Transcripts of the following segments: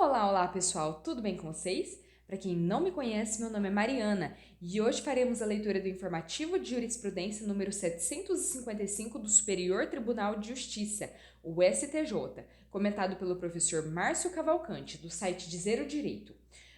Olá pessoal, tudo bem com vocês? Para quem não me conhece, meu nome é Mariana e hoje faremos a leitura do informativo de jurisprudência número 755 do Superior Tribunal de Justiça, o STJ, comentado pelo professor Márcio Cavalcante, do site Dizer o Direito.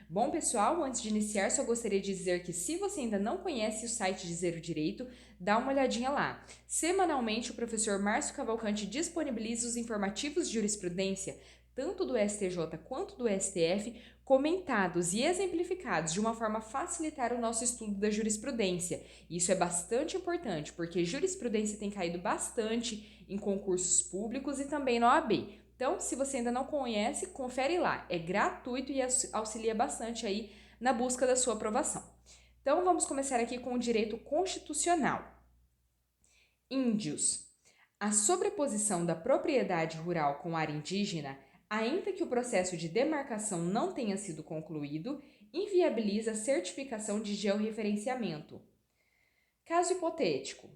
Bom pessoal, antes de iniciar, só gostaria de dizer que se você ainda não conhece o site Dizer o Direito, dá uma olhadinha lá. Semanalmente, o professor Márcio Cavalcante disponibiliza os informativos de jurisprudência tanto do STJ quanto do STF, comentados e exemplificados de uma forma a facilitar o nosso estudo da jurisprudência. Isso é bastante importante, porque jurisprudência tem caído bastante em concursos públicos e também na OAB. Então, se você ainda não conhece, confere lá. É gratuito e auxilia bastante aí na busca da sua aprovação. Então, vamos começar aqui com o direito constitucional. Índios. A sobreposição da propriedade rural com área indígena, ainda que o processo de demarcação não tenha sido concluído, inviabiliza a certificação de georreferenciamento. Caso hipotético.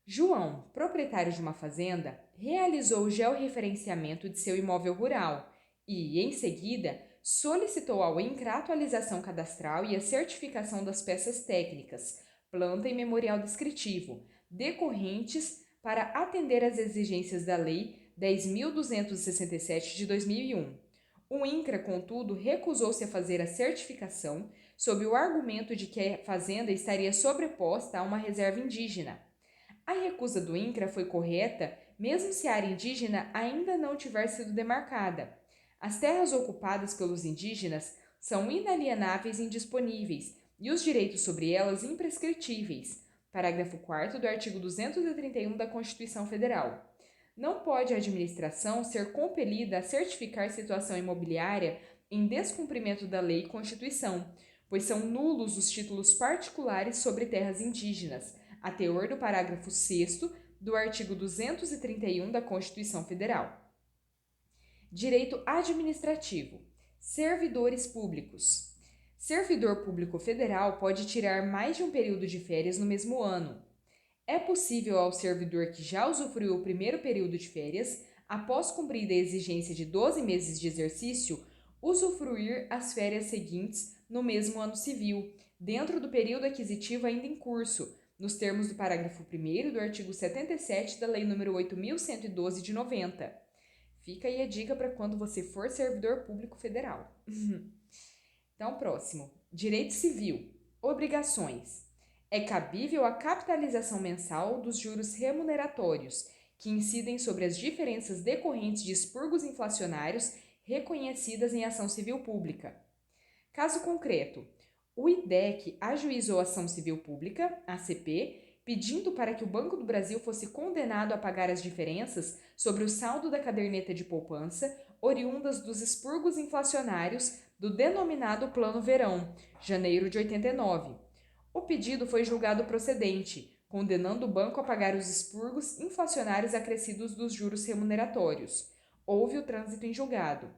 João, proprietário de uma fazenda, realizou o georreferenciamento de seu imóvel rural e, em seguida, solicitou ao INCRA a atualização cadastral e a certificação das peças técnicas, planta e memorial descritivo, decorrentes para atender às exigências da Lei 10.267 de 2001. O INCRA, contudo, recusou-se a fazer a certificação sob o argumento de que a fazenda estaria sobreposta a uma reserva indígena. A recusa do INCRA foi correta, mesmo se a área indígena ainda não tiver sido demarcada. As terras ocupadas pelos indígenas são inalienáveis e indisponíveis, e os direitos sobre elas imprescritíveis. Parágrafo 4º do artigo 231 da Constituição Federal. Não pode a administração ser compelida a certificar situação imobiliária em descumprimento da lei e Constituição, pois são nulos os títulos particulares sobre terras indígenas, a teor do parágrafo 6º do artigo 231 da Constituição Federal. Direito administrativo. Servidores públicos. Servidor público federal pode tirar mais de um período de férias no mesmo ano. É possível ao servidor que já usufruiu o primeiro período de férias, após cumprida a exigência de 12 meses de exercício, usufruir as férias seguintes no mesmo ano civil, dentro do período aquisitivo ainda em curso, nos termos do parágrafo 1º do artigo 77 da Lei nº 8.112 de 90. Fica aí a dica para quando você for servidor público federal. Então, próximo. Direito civil. Obrigações. É cabível a capitalização mensal dos juros remuneratórios, que incidem sobre as diferenças decorrentes de expurgos inflacionários reconhecidas em ação civil pública. Caso concreto, o IDEC ajuizou ação civil pública, ACP, pedindo para que o Banco do Brasil fosse condenado a pagar as diferenças sobre o saldo da caderneta de poupança oriundas dos expurgos inflacionários do denominado Plano Verão, janeiro de 89. O pedido foi julgado procedente, condenando o banco a pagar os expurgos inflacionários acrescidos dos juros remuneratórios. Houve o trânsito em julgado.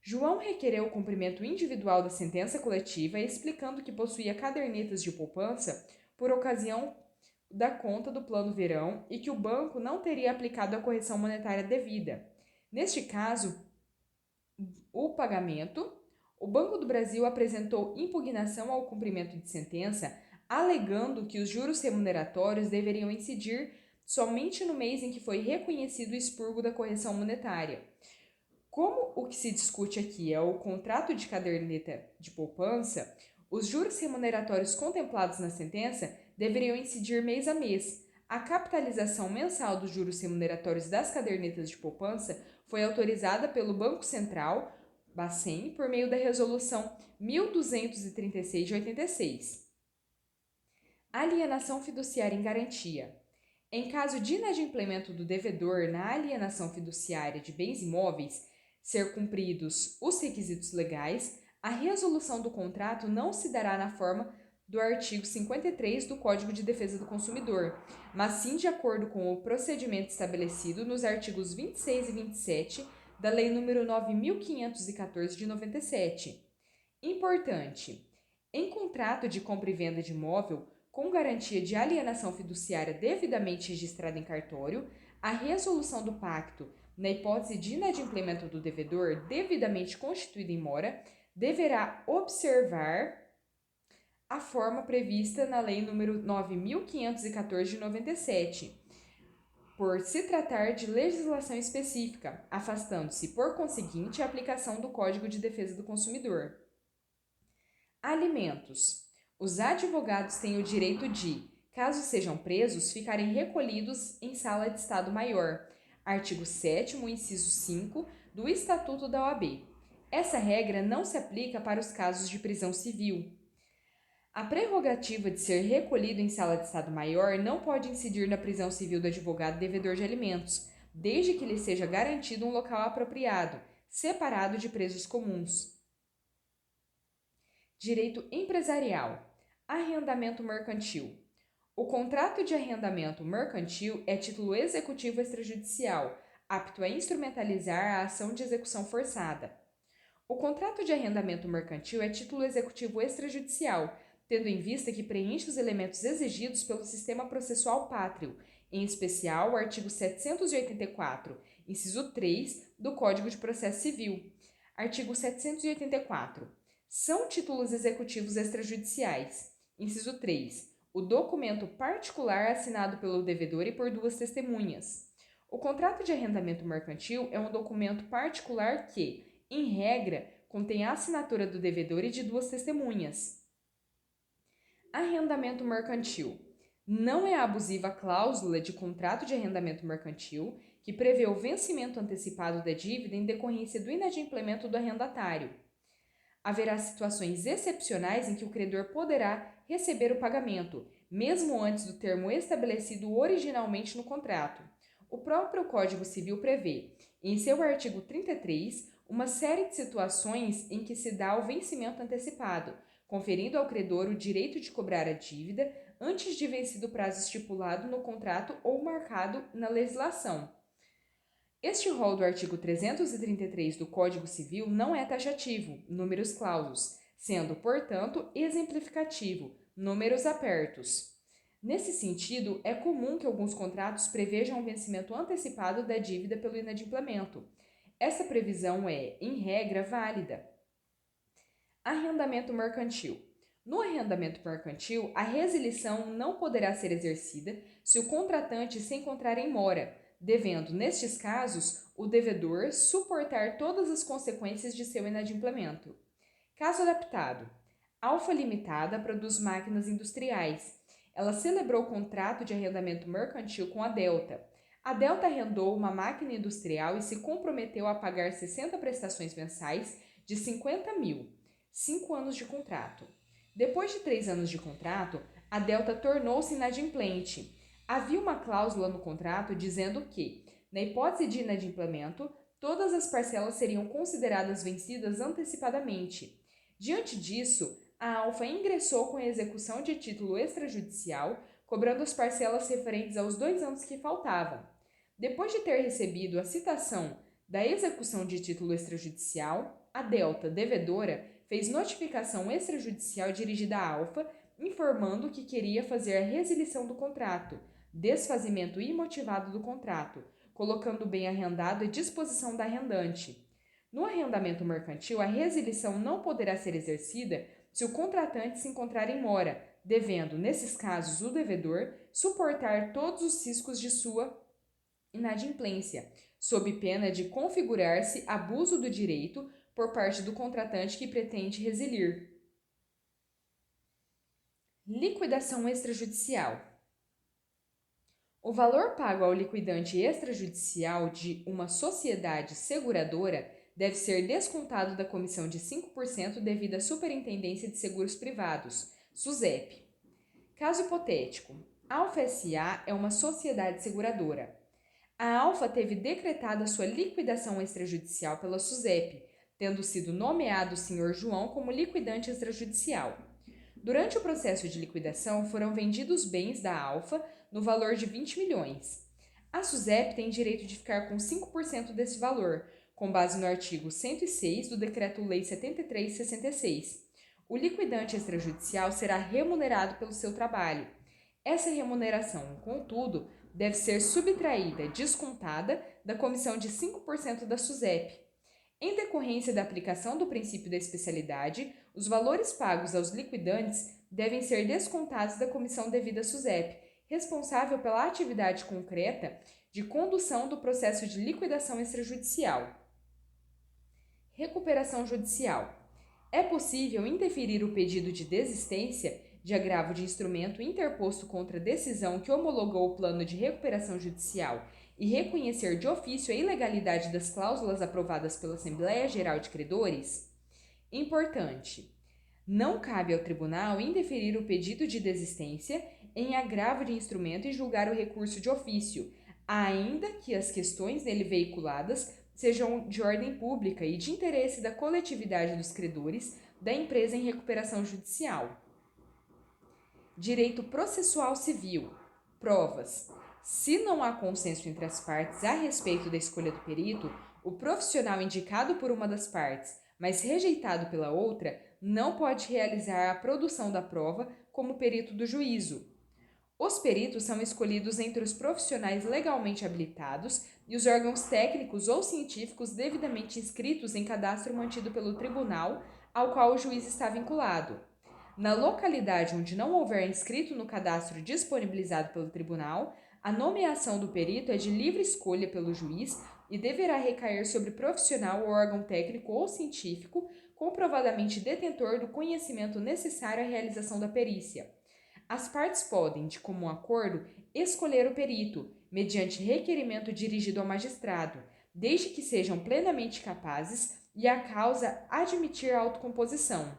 João requereu o cumprimento individual da sentença coletiva, explicando que possuía cadernetas de poupança por ocasião da conta do Plano Verão e que o banco não teria aplicado a correção monetária devida. Neste caso, o Banco do Brasil apresentou impugnação ao cumprimento de sentença, alegando que os juros remuneratórios deveriam incidir somente no mês em que foi reconhecido o expurgo da correção monetária. Como o que se discute aqui é o contrato de caderneta de poupança, os juros remuneratórios contemplados na sentença deveriam incidir mês a mês. A capitalização mensal dos juros remuneratórios das cadernetas de poupança foi autorizada pelo Banco Central, Bacen, por meio da Resolução 1236 de 86. Alienação fiduciária em garantia. Em caso de inadimplemento do devedor na alienação fiduciária de bens imóveis, ser cumpridos os requisitos legais, a resolução do contrato não se dará na forma do artigo 53 do Código de Defesa do Consumidor, mas sim de acordo com o procedimento estabelecido nos artigos 26 e 27 da Lei nº 9.514 de 97. Importante: em contrato de compra e venda de imóvel com garantia de alienação fiduciária devidamente registrada em cartório, a resolução do pacto Na hipótese de inadimplemento do devedor devidamente constituído em mora, deverá observar a forma prevista na Lei nº 9.514 de 97, por se tratar de legislação específica, afastando-se, por conseguinte, a aplicação do Código de Defesa do Consumidor. Alimentos. Os advogados têm o direito de, caso sejam presos, ficarem recolhidos em sala de Estado Maior. Artigo 7º, inciso 5 do Estatuto da OAB. Essa regra não se aplica para os casos de prisão civil. A prerrogativa de ser recolhido em sala de Estado Maior não pode incidir na prisão civil do advogado devedor de alimentos, desde que lhe seja garantido um local apropriado, separado de presos comuns. Direito empresarial. Arrendamento mercantil. O contrato de arrendamento mercantil é título executivo extrajudicial, apto a instrumentalizar a ação de execução forçada. O contrato de arrendamento mercantil é título executivo extrajudicial, tendo em vista que preenche os elementos exigidos pelo sistema processual pátrio, em especial o artigo 784, inciso 3 do Código de Processo Civil. Artigo 784. São títulos executivos extrajudiciais. Inciso 3. O documento particular assinado pelo devedor e por duas testemunhas. O contrato de arrendamento mercantil é um documento particular que, em regra, contém a assinatura do devedor e de duas testemunhas. Arrendamento mercantil. Não é abusiva a cláusula de contrato de arrendamento mercantil que prevê o vencimento antecipado da dívida em decorrência do inadimplemento do arrendatário. Haverá situações excepcionais em que o credor poderá receber o pagamento, mesmo antes do termo estabelecido originalmente no contrato. O próprio Código Civil prevê, em seu artigo 33, uma série de situações em que se dá o vencimento antecipado, conferindo ao credor o direito de cobrar a dívida antes de vencido o prazo estipulado no contrato ou marcado na legislação. Este rol do artigo 333 do Código Civil não é taxativo, números clausus, sendo, portanto, exemplificativo, números apertos. Nesse sentido, é comum que alguns contratos prevejam o vencimento antecipado da dívida pelo inadimplemento. Essa previsão é, em regra, válida. Arrendamento mercantil. No arrendamento mercantil, a resilição não poderá ser exercida se o contratante se encontrar em mora, devendo, nestes casos, o devedor suportar todas as consequências de seu inadimplemento. Caso adaptado. Alfa Limitada produz máquinas industriais. Ela celebrou contrato de arrendamento mercantil com a Delta. A Delta arrendou uma máquina industrial e se comprometeu a pagar 60 prestações mensais de 50 mil. 5 anos de contrato. Depois de 3 anos de contrato, a Delta tornou-se inadimplente. Havia uma cláusula no contrato dizendo que, na hipótese de inadimplemento, todas as parcelas seriam consideradas vencidas antecipadamente. Diante disso, a Alfa ingressou com a execução de título extrajudicial, cobrando as parcelas referentes aos 2 anos que faltavam. Depois de ter recebido a citação da execução de título extrajudicial, a Delta, devedora, fez notificação extrajudicial dirigida à Alfa, informando que queria fazer a resilição do contrato, desfazimento imotivado do contrato, colocando o bem arrendado à disposição da arrendante. No arrendamento mercantil, a resilição não poderá ser exercida se o contratante se encontrar em mora, devendo, nesses casos, o devedor suportar todos os riscos de sua inadimplência, sob pena de configurar-se abuso do direito por parte do contratante que pretende resilir. Liquidação extrajudicial. O valor pago ao liquidante extrajudicial de uma sociedade seguradora deve ser descontado da comissão de 5% devida à Superintendência de Seguros Privados, SUSEP. Caso hipotético: Alfa S.A. é uma sociedade seguradora. A Alfa teve decretada sua liquidação extrajudicial pela SUSEP, tendo sido nomeado o Sr. João como liquidante extrajudicial. Durante o processo de liquidação, foram vendidos bens da Alfa no valor de 20 milhões. A SUSEP tem direito de ficar com 5% desse valor, com base no artigo 106 do Decreto-Lei 73/66. O liquidante extrajudicial será remunerado pelo seu trabalho. Essa remuneração, contudo, deve ser subtraída, descontada da comissão de 5% da SUSEP. Em decorrência da aplicação do princípio da especialidade, os valores pagos aos liquidantes devem ser descontados da comissão devida à SUSEP, responsável pela atividade concreta de condução do processo de liquidação extrajudicial. Recuperação judicial. É possível indeferir o pedido de desistência de agravo de instrumento interposto contra a decisão que homologou o plano de recuperação judicial e reconhecer de ofício a ilegalidade das cláusulas aprovadas pela Assembleia Geral de Credores? Importante: não cabe ao tribunal indeferir o pedido de desistência em agravo de instrumento e julgar o recurso de ofício, ainda que as questões nele veiculadas sejam de ordem pública e de interesse da coletividade dos credores da empresa em recuperação judicial. Direito processual civil. Provas. Se não há consenso entre as partes a respeito da escolha do perito, o profissional indicado por uma das partes, mas rejeitado pela outra, não pode realizar a produção da prova como perito do juízo. Os peritos são escolhidos entre os profissionais legalmente habilitados e os órgãos técnicos ou científicos devidamente inscritos em cadastro mantido pelo tribunal ao qual o juiz está vinculado. Na localidade onde não houver inscrito no cadastro disponibilizado pelo tribunal, a nomeação do perito é de livre escolha pelo juiz e deverá recair sobre profissional ou órgão técnico ou científico comprovadamente detentor do conhecimento necessário à realização da perícia. As partes podem, de comum acordo, escolher o perito, mediante requerimento dirigido ao magistrado, desde que sejam plenamente capazes e a causa admitir a autocomposição.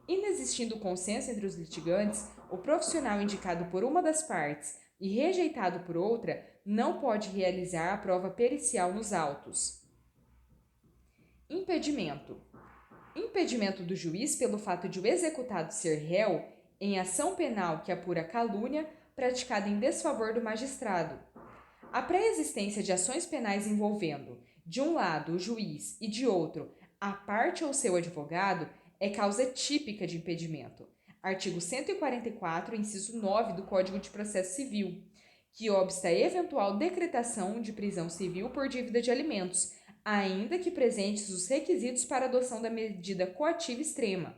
Inexistindo consenso entre os litigantes, o profissional indicado por uma das partes e rejeitado por outra não pode realizar a prova pericial nos autos. Impedimento. Impedimento do juiz pelo fato de o executado ser réu em ação penal que apura calúnia praticada em desfavor do magistrado. A pré-existência de ações penais envolvendo, de um lado, o juiz e de outro, a parte ou seu advogado, é causa típica de impedimento. Artigo 144, inciso 9 do Código de Processo Civil, que obsta a eventual decretação de prisão civil por dívida de alimentos, ainda que presentes os requisitos para adoção da medida coativa extrema.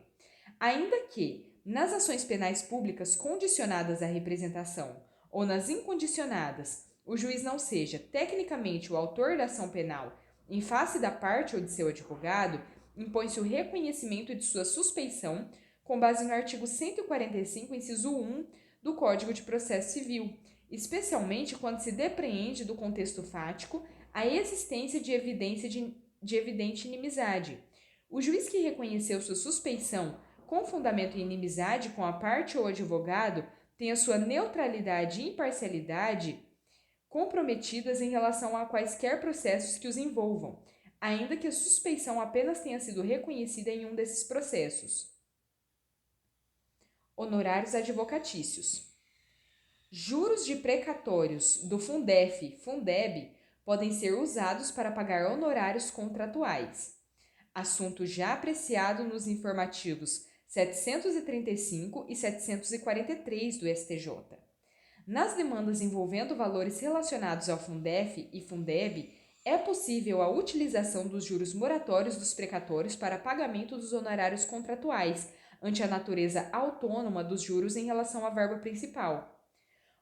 Ainda que, nas ações penais públicas condicionadas à representação ou nas incondicionadas, o juiz não seja tecnicamente o autor da ação penal em face da parte ou de seu advogado, impõe-se o reconhecimento de sua suspeição com base no artigo 145, inciso 1 do Código de Processo Civil, especialmente quando se depreende do contexto fático a existência de evidência de evidente inimizade. O juiz que reconheceu sua suspeição com fundamento em inimizade com a parte ou advogado tem a sua neutralidade e imparcialidade comprometidas em relação a quaisquer processos que os envolvam, ainda que a suspeição apenas tenha sido reconhecida em um desses processos. Honorários advocatícios. Juros de precatórios do Fundef, Fundeb, podem ser usados para pagar honorários contratuais. Assunto já apreciado nos informativos 735 e 743 do STJ. Nas demandas envolvendo valores relacionados ao Fundef e Fundeb, é possível a utilização dos juros moratórios dos precatórios para pagamento dos honorários contratuais, ante a natureza autônoma dos juros em relação à verba principal.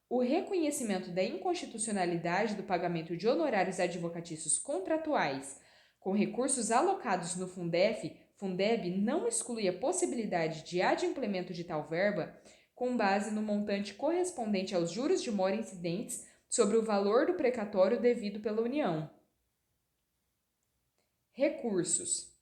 O reconhecimento da inconstitucionalidade do pagamento de honorários advocatícios contratuais com recursos alocados no Fundef, Fundeb não exclui a possibilidade de adimplemento de tal verba com base no montante correspondente aos juros de mora incidentes sobre o valor do precatório devido pela União. Recursos.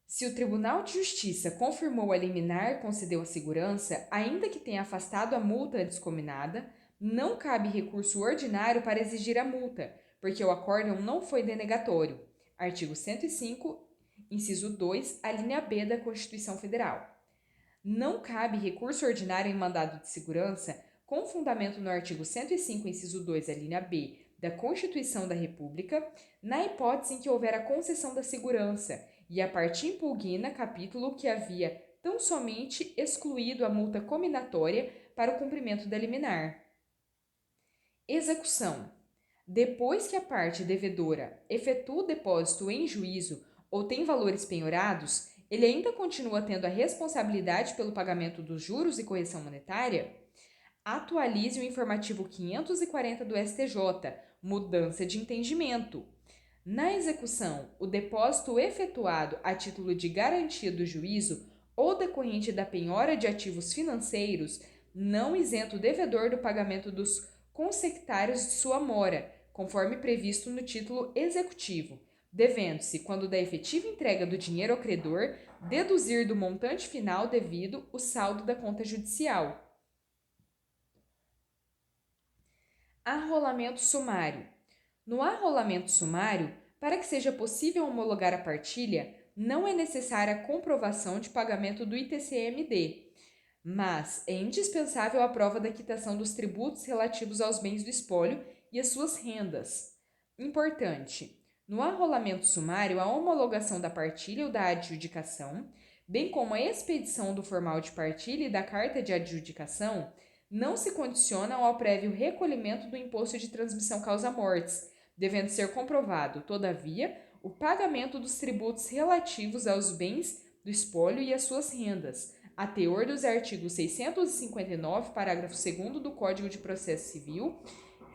Se o Tribunal de Justiça confirmou a liminar e concedeu a segurança, ainda que tenha afastado a multa antes combinada, não cabe recurso ordinário para exigir a multa, porque o acórdão não foi denegatório. Artigo 105, inciso 2, a linha B da Constituição Federal. Não cabe recurso ordinário em mandado de segurança com fundamento no artigo 105, inciso 2, a linha B da Constituição da República, na hipótese em que houver a concessão da segurança e a parte impugna capítulo que havia tão somente excluído a multa cominatória para o cumprimento da liminar. Execução. Depois que a parte devedora efetua o depósito em juízo ou tem valores penhorados, ele ainda continua tendo a responsabilidade pelo pagamento dos juros e correção monetária? Atualize o informativo 540 do STJ, mudança de entendimento. Na execução, o depósito efetuado a título de garantia do juízo ou decorrente da penhora de ativos financeiros não isenta o devedor do pagamento dos consectários de sua mora, conforme previsto no título executivo, devendo-se, quando da efetiva entrega do dinheiro ao credor, deduzir do montante final devido o saldo da conta judicial. Arrolamento sumário. No arrolamento sumário, para que seja possível homologar a partilha, não é necessária a comprovação de pagamento do ITCMD, mas é indispensável a prova da quitação dos tributos relativos aos bens do espólio e às suas rendas. Importante: no arrolamento sumário, a homologação da partilha ou da adjudicação, bem como a expedição do formal de partilha e da carta de adjudicação, não se condicionam ao prévio recolhimento do imposto de transmissão causa-mortes, devendo ser comprovado, todavia, o pagamento dos tributos relativos aos bens do espólio e às suas rendas, a teor dos artigos 659, parágrafo 2º do Código de Processo Civil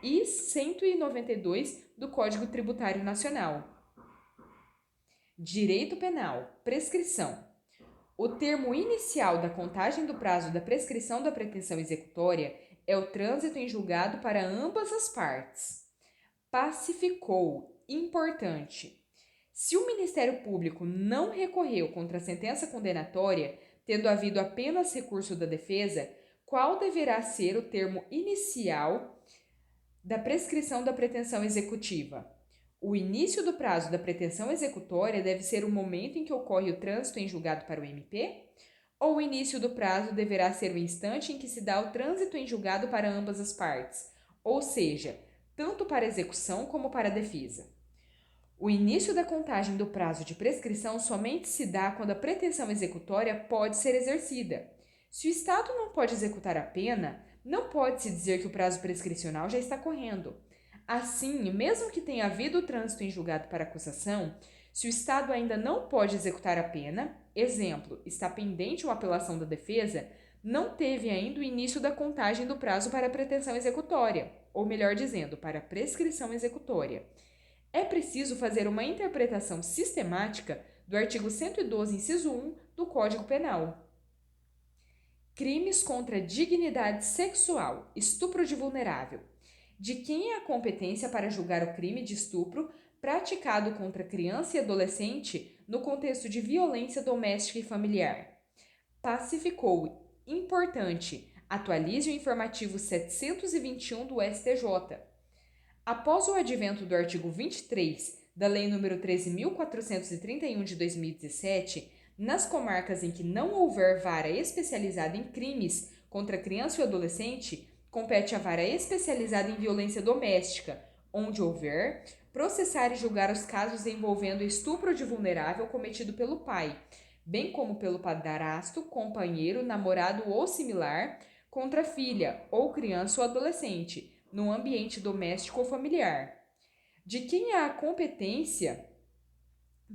e 192 do Código Tributário Nacional. Direito Penal. Prescrição. O termo inicial da contagem do prazo da prescrição da pretensão executória é o trânsito em julgado para ambas as partes. Pacificou. Importante. Se o Ministério Público não recorreu contra a sentença condenatória, tendo havido apenas recurso da defesa, qual deverá ser o termo inicial da prescrição da pretensão executiva? O início do prazo da pretensão executória deve ser o momento em que ocorre o trânsito em julgado para o MP? Ou o início do prazo deverá ser o instante em que se dá o trânsito em julgado para ambas as partes, ou seja, tanto para a execução como para a defesa? O início da contagem do prazo de prescrição somente se dá quando a pretensão executória pode ser exercida. Se o Estado não pode executar a pena, não pode-se dizer que o prazo prescricional já está correndo. Assim, mesmo que tenha havido o trânsito em julgado para acusação, se o Estado ainda não pode executar a pena, exemplo, está pendente uma apelação da defesa, não teve ainda o início da contagem do prazo para a pretensão executória, ou melhor dizendo, para a prescrição executória. É preciso fazer uma interpretação sistemática do artigo 112, inciso 1 do Código Penal. Crimes contra a dignidade sexual, estupro de vulnerável. De quem é a competência para julgar o crime de estupro praticado contra criança e adolescente no contexto de violência doméstica e familiar? Pacificou. Importante. Atualize o informativo 721 do STJ. Após o advento do artigo 23 da Lei nº 13.431 de 2017, nas comarcas em que não houver vara especializada em crimes contra criança e adolescente, compete à vara especializada em violência doméstica, onde houver, processar e julgar os casos envolvendo estupro de vulnerável cometido pelo pai, bem como pelo padrasto, companheiro, namorado ou similar, contra filha ou criança ou adolescente, no ambiente doméstico ou familiar. De quem há a competência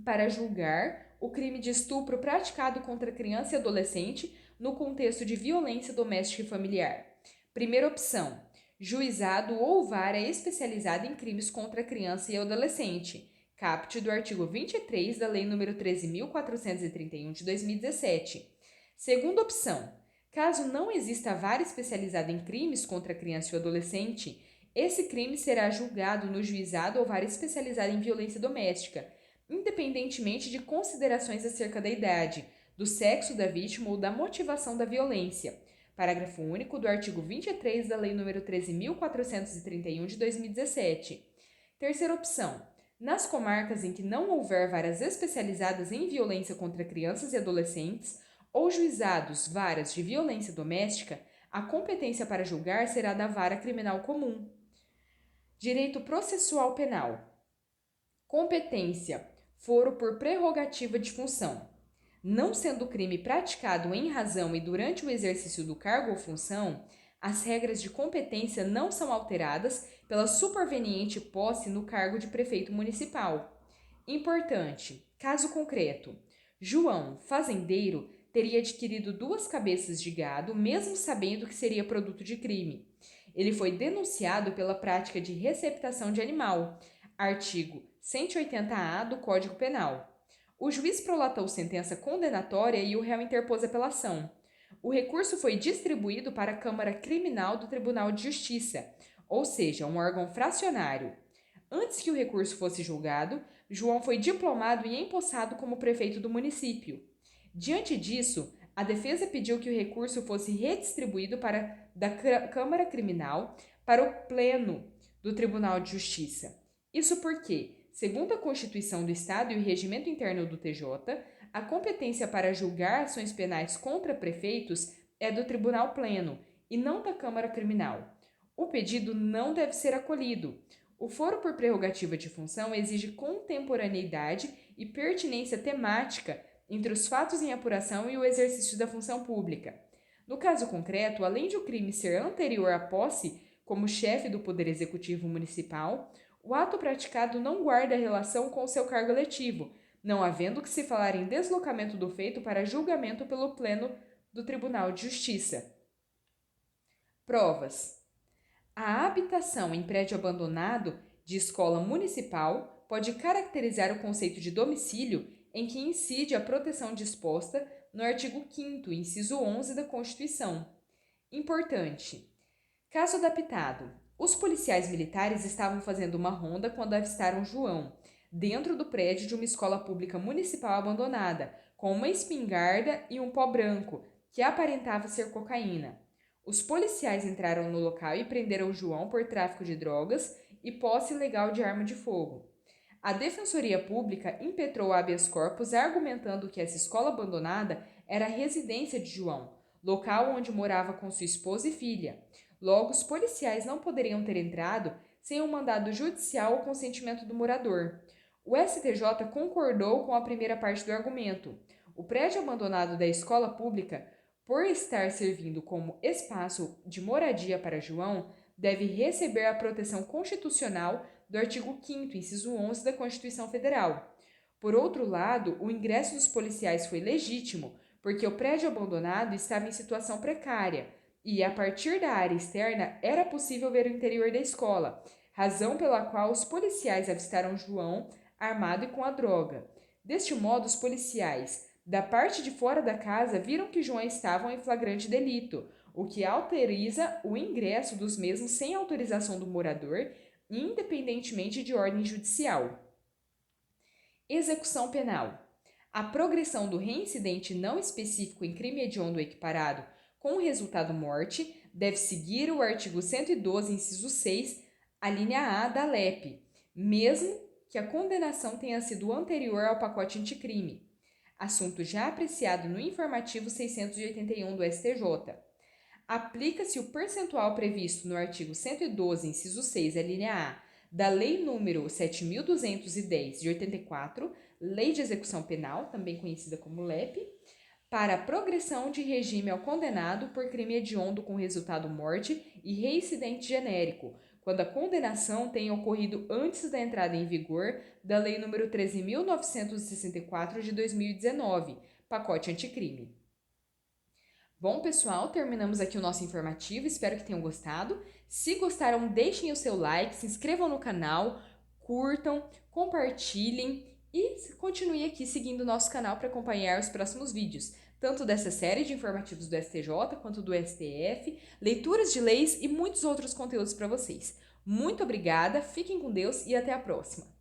para julgar o crime de estupro praticado contra criança e adolescente no contexto de violência doméstica e familiar? Primeira opção: juizado ou vara especializada em crimes contra criança e adolescente, caput do artigo 23 da Lei nº 13.431 de 2017. Segunda opção: caso não exista vara especializada em crimes contra criança e adolescente, esse crime será julgado no juizado ou vara especializada em violência doméstica, independentemente de considerações acerca da idade, do sexo da vítima ou da motivação da violência. Parágrafo único do artigo 23 da Lei nº 13.431 de 2017. Terceira opção: nas comarcas em que não houver varas especializadas em violência contra crianças e adolescentes, ou juizados, varas de violência doméstica, a competência para julgar será da vara criminal comum. Direito processual penal. Competência: foro por prerrogativa de função. Não sendo o crime praticado em razão e durante o exercício do cargo ou função, As regras de competência não são alteradas pela superveniente posse no cargo de prefeito municipal. Importante: caso concreto. João, fazendeiro, teria adquirido 2 cabeças de gado, mesmo sabendo que seria produto de crime. Ele foi denunciado pela prática de receptação de animal, artigo 180-A do Código Penal. O juiz prolatou sentença condenatória e o réu interpôs apelação. O recurso foi distribuído para a Câmara Criminal do Tribunal de Justiça, ou seja, um órgão fracionário. Antes que o recurso fosse julgado, João foi diplomado e empossado como prefeito do município. Diante disso, a defesa pediu que o recurso fosse redistribuído da Câmara Criminal para o Pleno do Tribunal de Justiça. Isso porque, segundo a Constituição do Estado e o Regimento Interno do TJ, a competência para julgar ações penais contra prefeitos é do Tribunal Pleno e não da Câmara Criminal. O pedido não deve ser acolhido. O foro por prerrogativa de função exige contemporaneidade e pertinência temática entre os fatos em apuração e o exercício da função pública. No caso concreto, além de o crime ser anterior à posse como chefe do Poder Executivo Municipal, o ato praticado não guarda relação com o seu cargo eletivo, não havendo que se falar em deslocamento do feito para julgamento pelo Pleno do Tribunal de Justiça. Provas. A habitação em prédio abandonado de escola municipal pode caracterizar o conceito de domicílio em que incide a proteção disposta no artigo 5º, inciso 11 da Constituição. Importante. Caso adaptado. Os policiais militares estavam fazendo uma ronda quando avistaram João, dentro do prédio de uma escola pública municipal abandonada, com uma espingarda e um pó branco, que aparentava ser cocaína. Os policiais entraram no local e prenderam João por tráfico de drogas e posse ilegal de arma de fogo. A Defensoria Pública impetrou habeas corpus argumentando que essa escola abandonada era a residência de João, local onde morava com sua esposa e filha. Logo, os policiais não poderiam ter entrado sem um mandado judicial ou consentimento do morador. O STJ concordou com a primeira parte do argumento. O prédio abandonado da escola pública, por estar servindo como espaço de moradia para João, deve receber a proteção constitucional do artigo 5º, inciso 11 da Constituição Federal. Por outro lado, o ingresso dos policiais foi legítimo, porque o prédio abandonado estava em situação precária e, a partir da área externa, era possível ver o interior da escola, razão pela qual os policiais avistaram João armado e com a droga. Deste modo, os policiais, da parte de fora da casa, viram que João estava em flagrante delito, o que autoriza o ingresso dos mesmos sem autorização do morador, independentemente de ordem judicial. Execução penal. A progressão do reincidente não específico em crime hediondo equiparado com o resultado morte deve seguir o artigo 112, inciso 6, a linha A da LEP, mesmo que a condenação tenha sido anterior ao pacote anticrime. Assunto já apreciado no informativo 681 do STJ. Aplica-se o percentual previsto no artigo 112, inciso 6, a linha A, da Lei nº 7.210, de 84, Lei de Execução Penal, também conhecida como LEP, para a progressão de regime ao condenado por crime hediondo com resultado morte e reincidente genérico, quando a condenação tenha ocorrido antes da entrada em vigor da Lei nº 13.964 de 2019, pacote anticrime. Bom, pessoal, terminamos aqui o nosso informativo, espero que tenham gostado. Se gostaram, deixem o seu like, se inscrevam no canal, curtam, compartilhem e continuem aqui seguindo o nosso canal para acompanhar os próximos vídeos, tanto dessa série de informativos do STJ quanto do STF, leituras de leis e muitos outros conteúdos para vocês. Muito obrigada, fiquem com Deus e até a próxima!